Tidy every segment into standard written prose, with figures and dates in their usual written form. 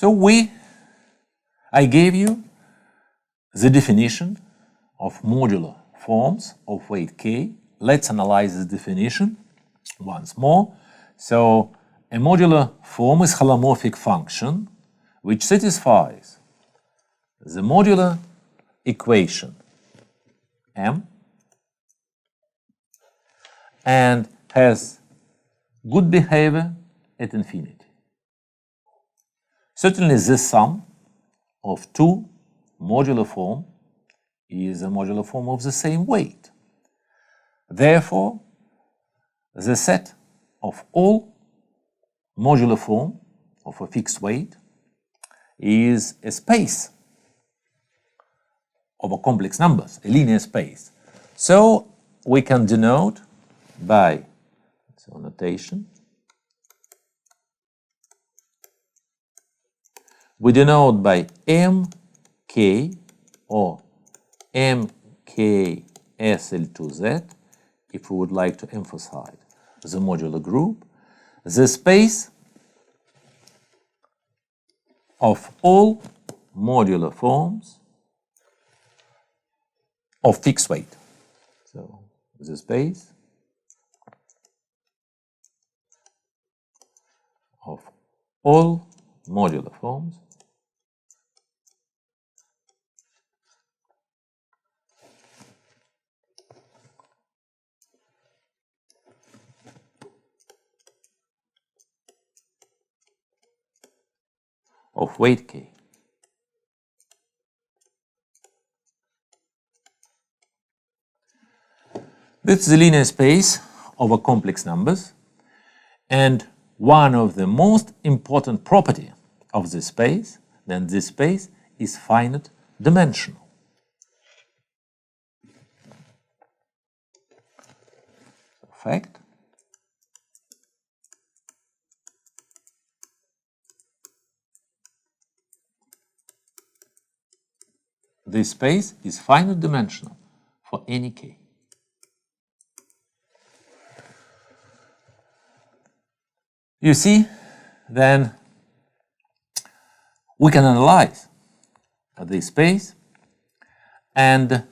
So I gave you the definition of modular forms of weight k. Let's analyze this definition once more. So a modular form is a holomorphic function which satisfies the modular equation m and has good behavior at infinity. Certainly the sum of two modular forms is a modular form of the same weight. Therefore, the set of all modular form of a fixed weight is a space over complex numbers, a linear space. So we can denote by notation. We denote by mk or mksl2z, if we would like to emphasize the modular group, the space of all modular forms of fixed weight. So the space of all modular forms of weight k. This is the linear space over complex numbers, and one of the most important property of this space, then this space is finite dimensional. Fact. This space is finite dimensional for any k. You see, then we can analyze this space, and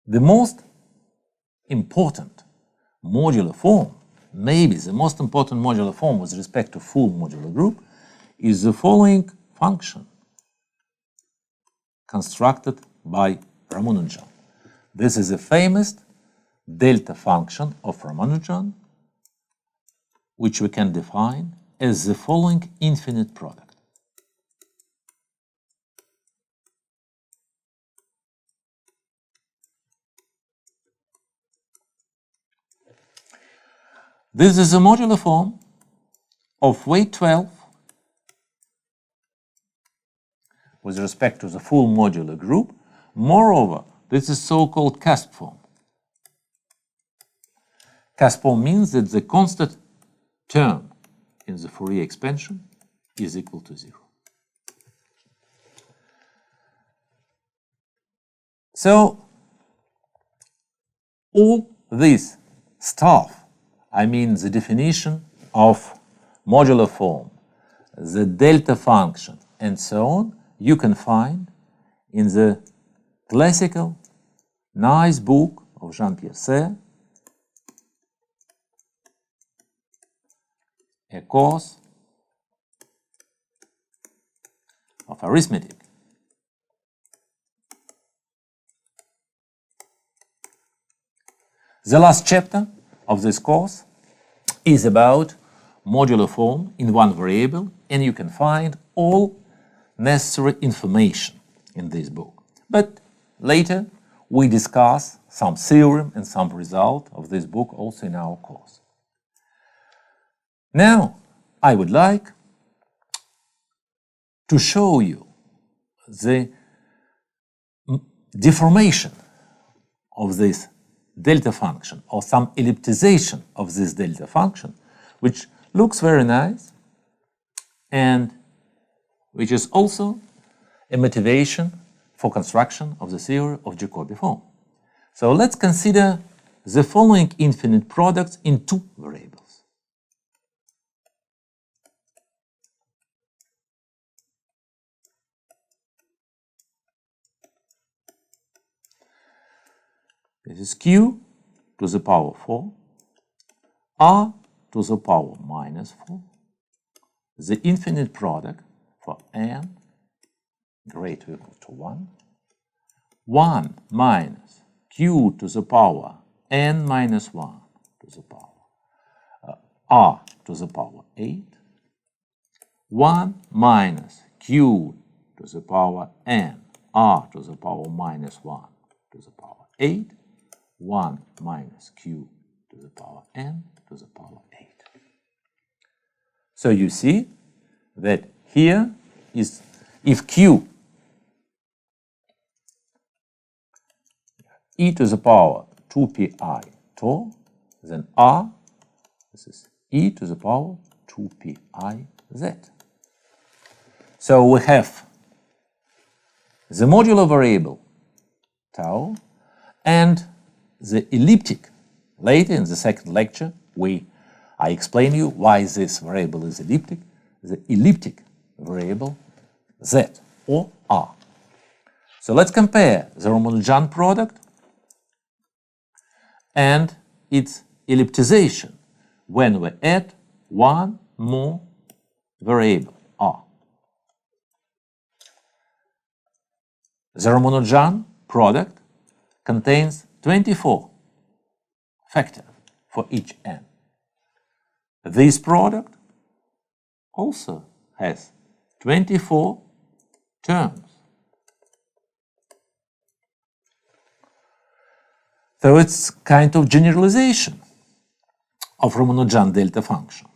the most important modular form, maybe the most important modular form with respect to full modular group, is the following function constructed by Ramanujan. This is a famous delta function of Ramanujan, which we can define as the following infinite product. This is a modular form of weight 12 with respect to the full modular group. Moreover, this is so-called cusp form. Cusp form means that the constant term in the Fourier expansion is equal to 0. So all this stuff, I mean the definition of modular form, the delta function, and so on, you can find in the classical nice book of Jean-Pierre Serre, A Course of Arithmetic. The last chapter of this course is about modular form in one variable, and you can find all necessary information in this book. But later we discuss some theorem and some result of this book also in our course. Now I would like to show you the deformation of this delta function, or some elliptization of this delta function, which looks very nice and which is also a motivation for construction of the theory of Jacobi form. So let's consider the following infinite products in two variables. This is q to the power 4, r to the power minus 4, the infinite product for n greater or equal to 1, 1 minus q to the power n minus 1 to the power r to the power 8, 1 minus q to the power n r to the power minus 1 to the power 8, 1 minus q to the power n to the power 8. So you see that here is, if q e to the power 2pi tau, then r, this is e to the power 2pi z. So we have the modular variable tau and the elliptic. Later in the second lecture, I explain you why this variable is elliptic, the elliptic variable z or r. So let's compare the Ramanujan product and its elliptization when we add one more variable, r. The Ramanujan product contains 24 factors for each n. This product also has 24 terms. So it's kind of generalization of Ramanujan delta function.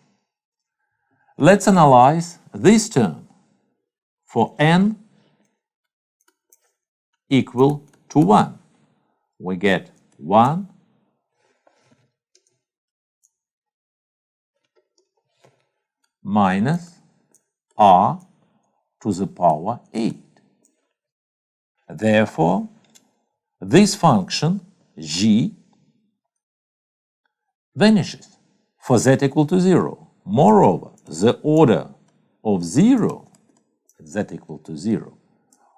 Let's analyze this term for n equal to 1. We get 1 minus r to the power 8. Therefore, this function g vanishes for z equal to 0. Moreover, the order of 0, z equal to 0,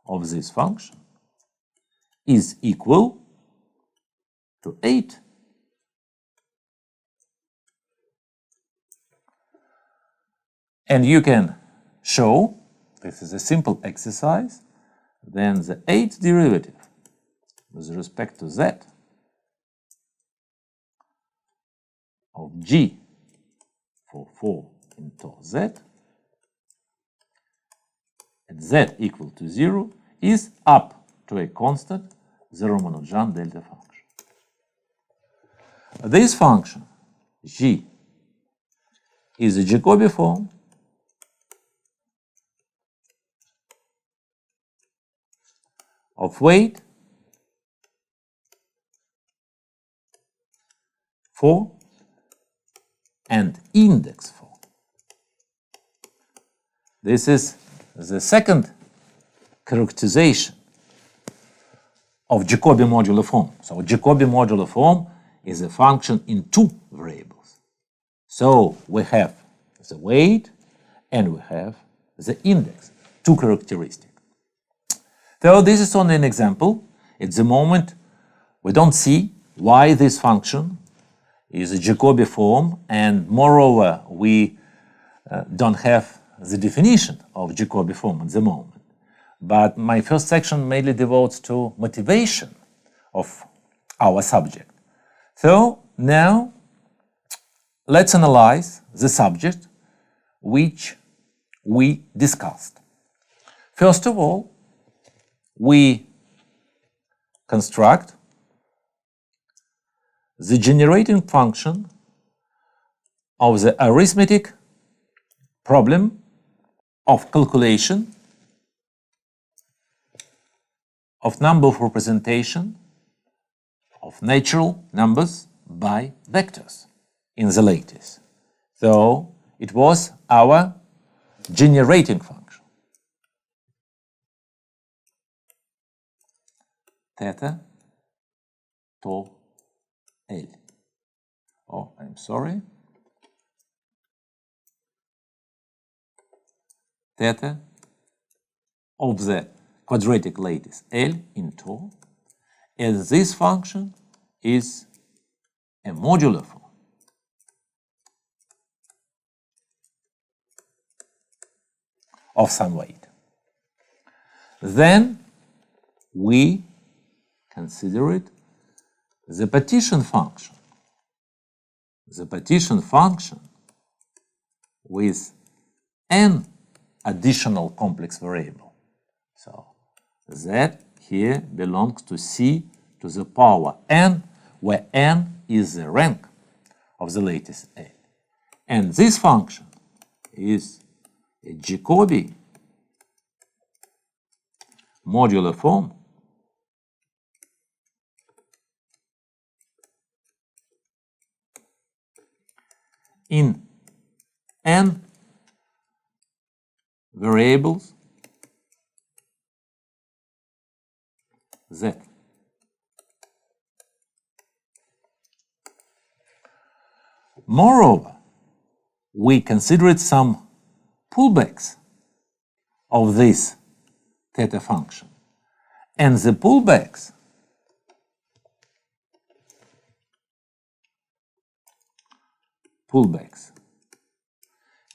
of this function is equal to 8. And you can show, this is a simple exercise, then the 8th derivative with respect to z of g for 4 into z at z equal to 0 is up to a constant, the Ramanujan delta function. This function, g, is a Jacobi form of weight 4 and index 4. This is the second characterization of Jacobi modular form. So Jacobi modular form is a function in two variables. So we have the weight and we have the index, two characteristics. So this is only an example. At the moment, we don't see why this function is a Jacobi form, and moreover, we don't have the definition of Jacobi form at the moment. But my first section mainly devotes to motivation of our subject. So now let's analyze the subject which we discussed. First of all, we construct the generating function of the arithmetic problem of calculation of number of representation of natural numbers by vectors in the lattice. So it was our generating function. Theta to L. Oh, I'm sorry. Theta of the quadratic lattice L into, and this function is a modular form. Of some weight. Then we consider it the partition function. The partition function with n additional complex variable. So that here belongs to c to the power n, where n is the rank of the lattice A. And this function is a Jacobi modular form in n variables z. Moreover, we considered some pullbacks of this theta function. And the pullbacks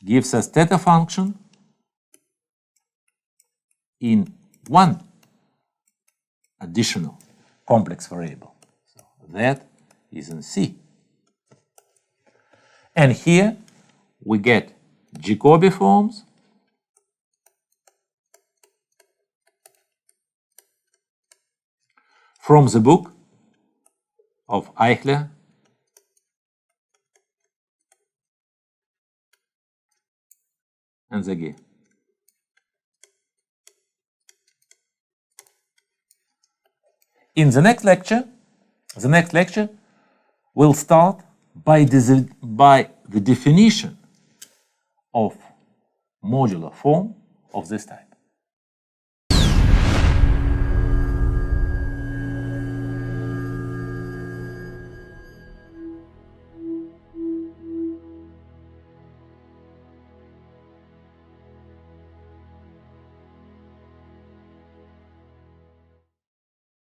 gives us theta function in one additional complex variable. So that is in C. And here we get Jacobi forms from the book of Eichler and Zaghi. In the next lecture, we'll start by the definition of modular form of this type.